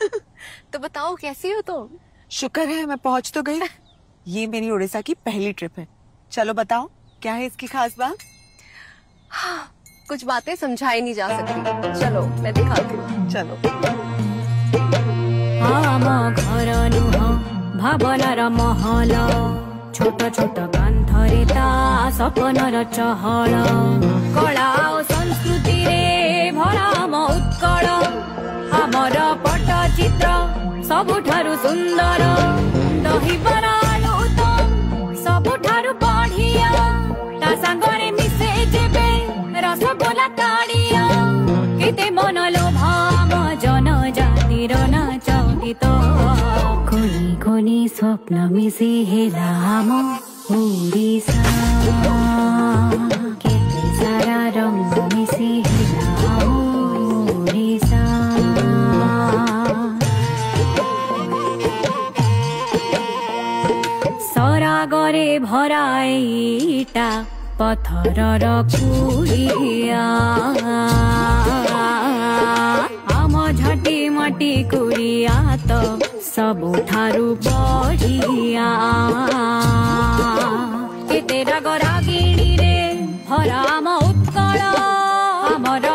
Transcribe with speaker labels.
Speaker 1: तो बताओ कैसी हो तुम?
Speaker 2: शुक्र है मैं पहुंच तो गई। ये मेरी उड़ीसा की पहली ट्रिप है। चलो बताओ क्या है इसकी खास बात?
Speaker 1: हाँ, कुछ बातें समझाई नहीं जा सकती। चलो मैं दिखाती हूँ।
Speaker 2: चलो।
Speaker 3: घर नुह भावनार महल छोट छोट कांथरे ता सपनर चहल कला और संस्कृति रे भरा आम उत्कल आमर पट्टचित्र सबुठारु सुंदर दहीबरा आलुदम सबुठारु बढ़िया ता सांगरे मिसे जेबे रसगोला ताड़िया केते मन लोभा आम जनजातिर नाच गीत खोली खोली स्वप्न मिसे हेला आम उड़ीसा केते सारा रंग मिसे हेला आम उड़ीसा सरागरे भराईटा पथरर कुड़िया आम झटी मटी कुड़िया तो सबुठारु बढ़िया केते राग रागिणी रे भरा आम उत्कल आमर